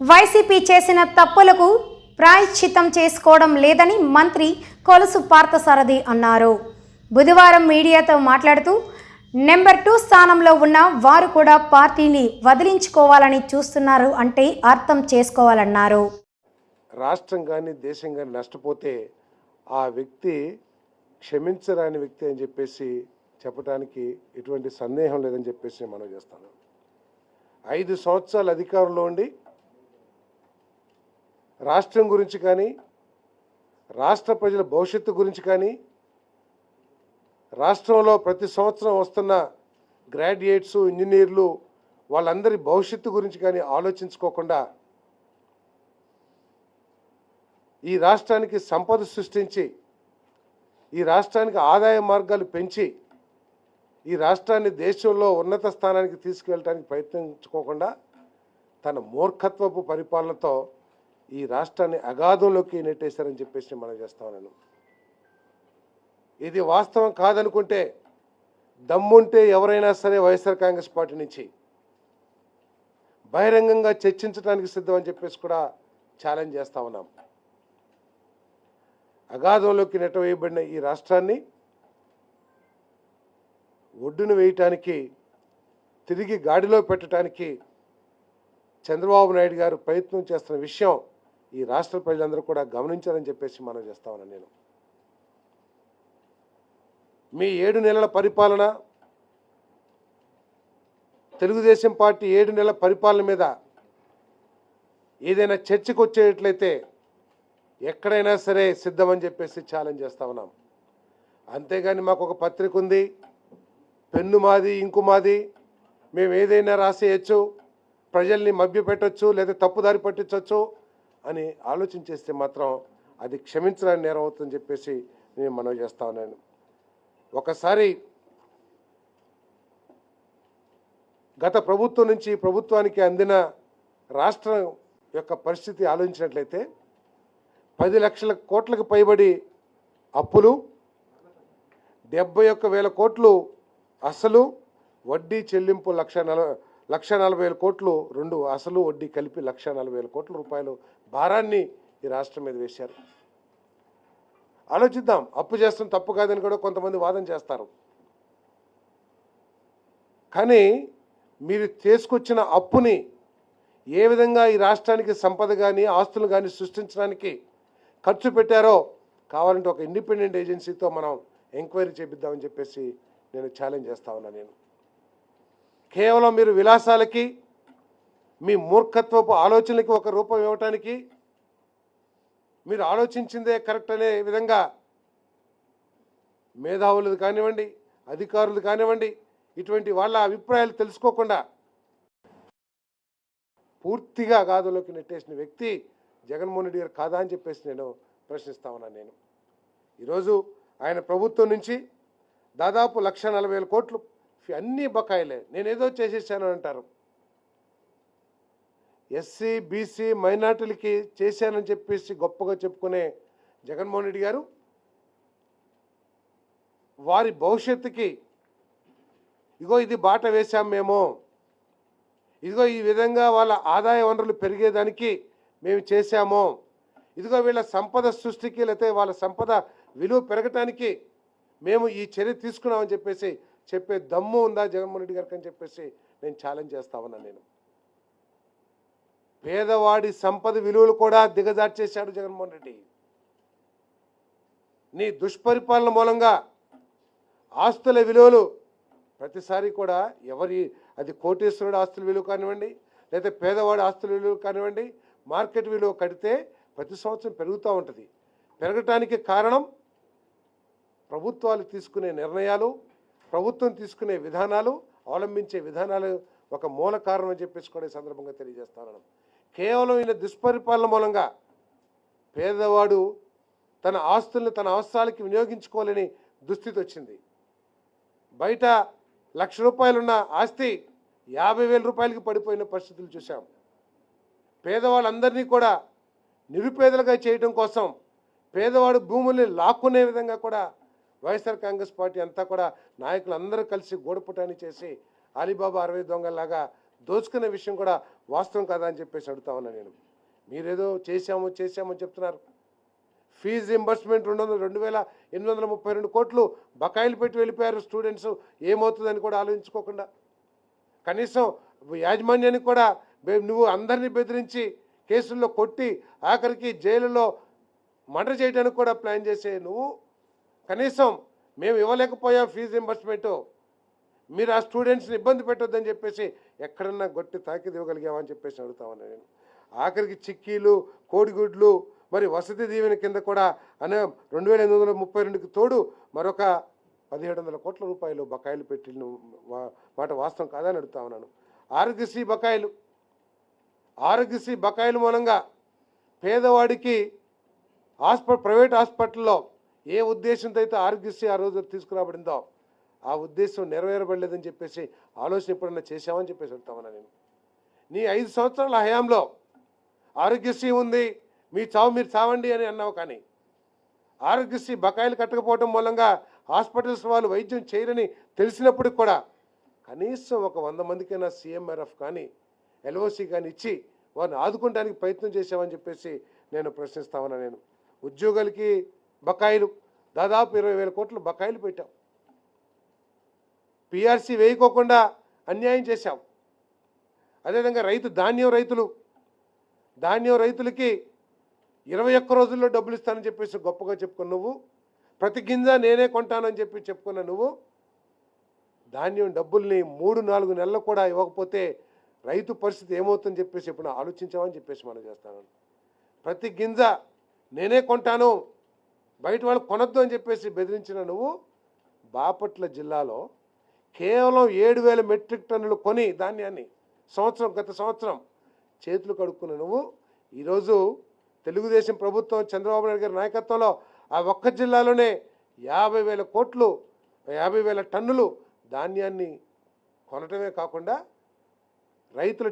YCP చేసిన తప్పులకు ప్రాయశ్చిత్తం చేసుకోవడం లేదని మంత్రి కొలుసు పార్థసారథి అన్నారు. బుధవారం మీడియాతో మాట్లాడుతూ నెంబర్ 2 స్థానంలో ఉన్న వారు కూడా పార్టీని వదిలించుకోవాలని చూస్తున్నారు అంటే అర్థం చేసుకోవాలన్నారు. రాష్ట్రం కానీ దేశం కానీ నష్టపోతే ఆ వ్యక్తి క్షమించరాని వ్యక్తి అని చెప్పేసి చెప్పడానికి ఎటువంటి సందేహం లేదని చెప్పేసి మనం చేస్తాను. 5 సంవత్సరాలు అధికారంలో ఉండి రాష్ట్రం గురించి కానీ రాష్ట్ర ప్రజల భవిష్యత్తు గురించి కానీ రాష్ట్రంలో ప్రతి సంవత్సరం వస్తున్న గ్రాడ్యుయేట్స్ ఇంజనీర్లు వాళ్ళందరి భవిష్యత్తు గురించి కానీ ఆలోచించుకోకుండా ఈ రాష్ట్రానికి సంపద సృష్టించి ఈ రాష్ట్రానికి ఆదాయ మార్గాలు పెంచి ఈ రాష్ట్రాన్ని దేశంలో ఉన్నత స్థానానికి తీసుకువెళ్ళడానికి ప్రయత్నించుకోకుండా తన మూర్ఖత్వపు పరిపాలనతో ఈ రాష్ట్రాన్ని అగాధంలోకి నెట్టేశారని చెప్పేసి మనం చేస్తా ఉన్నాను. ఇది వాస్తవం కాదనుకుంటే దమ్ముంటే ఎవరైనా సరే వైఎస్ఆర్ కాంగ్రెస్ పార్టీ నుంచి బహిరంగంగా చర్చించడానికి సిద్ధమని చెప్పేసి కూడా ఛాలెంజ్ చేస్తా ఉన్నాం. అగాధంలోకి నెట్టవేయబడిన ఈ రాష్ట్రాన్ని ఒడ్డున వేయటానికి తిరిగి గాడిలో పెట్టడానికి చంద్రబాబు నాయుడు గారు ప్రయత్నం చేస్తున్న విషయం ఈ రాష్ట్ర ప్రజలందరూ కూడా గమనించారని చెప్పేసి మనం చేస్తా ఉన్నాను. నేను మీ 7 నెలల పరిపాలన తెలుగుదేశం పార్టీ 7 నెలల పరిపాలన మీద ఏదైనా చర్చకు వచ్చేట్లయితే ఎక్కడైనా సరే సిద్ధమని చెప్పేసి ఛాలెంజ్ చేస్తా ఉన్నాం. అంతేగాని మాకు ఒక పత్రిక ఉంది, పెన్ను మాది, ఇంకు మాది, మేము ఏదైనా రాసేయచ్చు, ప్రజల్ని మభ్యపెట్టచ్చు లేదా తప్పుదారి పట్టించవచ్చు అని ఆలోచన చేస్తే మాత్రం అది క్షమించడానికి నేరం అవుతుందని చెప్పేసి నేను మనవి చేస్తా ఉన్నాను. ఒకసారి గత ప్రభుత్వం నుంచి ప్రభుత్వానికి అందిన రాష్ట్రం యొక్క పరిస్థితి ఆలోచించినట్లయితే 10 లక్షల కోట్లకు పైబడి అప్పులు, 71,000 కోట్లు అసలు, వడ్డీ చెల్లింపు 1,40,000 కోట్లు, 2 అసలు వడ్డీ కలిపి 1,40,000 కోట్ల రూపాయలు భారాన్ని ఈ రాష్ట్రం మీద వేశారు. ఆలోచిద్దాం. అప్పు చేస్తాం తప్పు కాదని కూడా కొంతమంది వాదన చేస్తారు. కానీ మీరు తీసుకొచ్చిన అప్పుని ఏ విధంగా ఈ రాష్ట్రానికి సంపద కానీ ఆస్తులు కానీ సృష్టించడానికి ఖర్చు పెట్టారో కావాలంటే ఒక ఇండిపెండెంట్ ఏజెన్సీతో మనం ఎంక్వైరీ చేపిద్దామని చెప్పేసి నేను ఛాలెంజ్ చేస్తా ఉన్నా. నేను కేవలం మీరు విలాసాలకి మీ మూర్ఖత్వపు ఆలోచనలకి ఒక రూపం ఇవ్వటానికి మీరు ఆలోచించిందే కరెక్ట్ అనే విధంగా మేధావులు కానివ్వండి, అధికారులు కానివ్వండి, ఇటువంటి వాళ్ళ అభిప్రాయాలు తెలుసుకోకుండా పూర్తిగా అగాధంలోకి నెట్టేసిన వ్యక్తి జగన్మోహన్ రెడ్డి గారు కాదా అని చెప్పేసి నేను ప్రశ్నిస్తా ఉన్నాను. నేను ఈరోజు ఆయన ప్రభుత్వం నుంచి దాదాపు 1,40,000 కోట్లు అన్నీ బకాయిలే, నేనేదో చేసేసాను అంటారు. ఎస్సీ బీసీ మైనార్టీలకి చేశానని చెప్పేసి గొప్పగా చెప్పుకునే జగన్మోహన్ రెడ్డి గారు వారి భవిష్యత్తుకి ఇగో ఇది బాట వేశాం మేము, ఇదిగో ఈ విధంగా వాళ్ళ ఆదాయ వనరులు పెరిగేదానికి మేము చేశాము, ఇదిగో వీళ్ళ సంపద సృష్టికి లేకపోతే వాళ్ళ సంపద విలువ పెరగటానికి మేము ఈ చర్య తీసుకున్నామని చెప్పేసి చెప్పే దమ్ము ఉందా జగన్మోహన్ రెడ్డి గారికి అని చెప్పేసి నేను ఛాలెంజ్ చేస్తా ఉన్నాను. నేను పేదవాడి సంపద విలువలు కూడా దిగజార్చేశాడు జగన్మోహన్ రెడ్డి. నీ దుష్పరిపాలన మూలంగా ఆస్తుల విలువలు ప్రతిసారి కూడా అది కోటేశ్వరుడు ఆస్తుల విలువ కానివ్వండి లేదా పేదవాడి ఆస్తుల విలువ కానివ్వండి, మార్కెట్ విలువ కడితే ప్రతి సంవత్సరం పెరుగుతూ ఉంటుంది. పెరగటానికి కారణం ప్రభుత్వాలు తీసుకునే నిర్ణయాలు, ప్రభుత్వం తీసుకునే విధానాలు, అవలంబించే విధానాలు ఒక మూల కారణం అని చెప్పేసి కూడా ఈ సందర్భంగా తెలియజేస్తాను. కేవలం ఈయన దుష్పరిపాలన మూలంగా పేదవాడు తన ఆస్తుల్ని తన అవసరాలకి వినియోగించుకోలేని దుస్థితి వచ్చింది. బయట 1,00,000 రూపాయలున్న ఆస్తి 50,000 రూపాయలకి పడిపోయిన పరిస్థితులు చూసాం. పేదవాళ్ళందరినీ కూడా నిరుపేదలుగా చేయడం కోసం పేదవాడు భూముల్ని లాక్కునే విధంగా కూడా వైఎస్ఆర్ కాంగ్రెస్ పార్టీ అంతా కూడా నాయకులందరూ కలిసి గూడపుటాన్ని చేసి అలీబాబా 60 దొంగల్లాగా దోచుకునే విషయం కూడా వాస్తవం కాదా అని చెప్పేసి అడుగుతా ఉన్నా నేను. మీరేదో చేశామని చెప్తున్నారు. ఫీజు రింబర్స్మెంట్ 2,832 కోట్లు బకాయిలు పెట్టి వెళ్ళిపోయారు స్టూడెంట్స్. ఏమవుతుందని కూడా ఆలోచించుకోకుండా, కనీసం యాజమాన్యానికి కూడా నువ్వు అందరినీ బెదిరించి కేసుల్లో కొట్టి ఆఖరికి జైలులో మర్డర్ చేయడానికి కూడా ప్లాన్ చేసే నువ్వు కనీసం మేము ఇవ్వలేకపోయాం ఫీజు రింబర్స్మెంటు, మీరు ఆ స్టూడెంట్స్ని ఇబ్బంది పెట్టొద్దని చెప్పేసి ఎక్కడన్నా గొట్టి తాకిది ఇవ్వగలిగామని చెప్పేసి అడుగుతా ఉన్నాను నేను. ఆఖరికి చిక్కీలు, కోడిగుడ్లు, మరి వసతి దీవెన కింద కూడా 2,832కి తోడు మరొక 1,700 కోట్ల రూపాయలు బకాయిలు పెట్టిన మాట వాస్తవం కాదని అడుగుతా ఉన్నాను. ఆరోగ్యశ్రీ బకాయిల మూలంగా పేదవాడికి ప్రైవేట్ హాస్పిటల్లో ఏ ఉద్దేశంతో అయితే ఆరోగ్యశ్రీ ఆ రోజు తీసుకురాబడిందో ఆ ఉద్దేశం నెరవేరబడలేదని చెప్పేసి ఆలోచన ఎప్పుడన్నా చేశామని చెప్పేసి అడుగుతామన్నా నేను. నీ 5 సంవత్సరాల హయాంలో ఆరోగ్యశ్రీ ఉంది, మీ చావు మీరు చావండి అని అన్నావు. కానీ ఆరోగ్యశ్రీ బకాయిలు కట్టకపోవడం మూలంగా హాస్పిటల్స్ వాళ్ళు వైద్యం చేయరని తెలిసినప్పుడు కూడా కనీసం ఒక 100 మందికైనా CMRF కానీ LOC కానీ ఇచ్చి వారిని ఆదుకోవడానికి ప్రయత్నం చేశామని చెప్పేసి నేను ప్రశ్నిస్తామన్నా నేను. ఉద్యోగులకి బకాయిలు దాదాపు 20,000 కోట్లు బకాయిలు పెట్టాం. PRC వేయకోకుండా అన్యాయం చేశాం. అదేవిధంగా ధాన్యం రైతులకి 21 రోజుల్లో డబ్బులు ఇస్తానని చెప్పేసి గొప్పగా చెప్పుకున్న నువ్వు, ప్రతి గింజ నేనే కొంటానని చెప్పి చెప్పుకున్న నువ్వు ధాన్యం డబ్బుల్ని 3-4 నెలలు కూడా ఇవ్వకపోతే రైతు పరిస్థితి ఏమవుతుందని చెప్పేసి ఇప్పుడు ఆలోచించామని చెప్పేసి మనం చేస్తాను. ప్రతి గింజ నేనే కొంటాను, బయట వాళ్ళు కొనొద్దు అని చెప్పేసి బెదిరించిన నువ్వు బాపట్ల జిల్లాలో కేవలం 7,000 మెట్రిక్ టన్నులు కొని ధాన్యాన్ని గత సంవత్సరం చేతులు కడుక్కున్న నువ్వు ఈరోజు తెలుగుదేశం ప్రభుత్వం చంద్రబాబు నాయుడు గారి నాయకత్వంలో ఆ ఒక్క జిల్లాలోనే 50,000 టన్నులు ధాన్యాన్ని కొనటమే కాకుండా రైతుల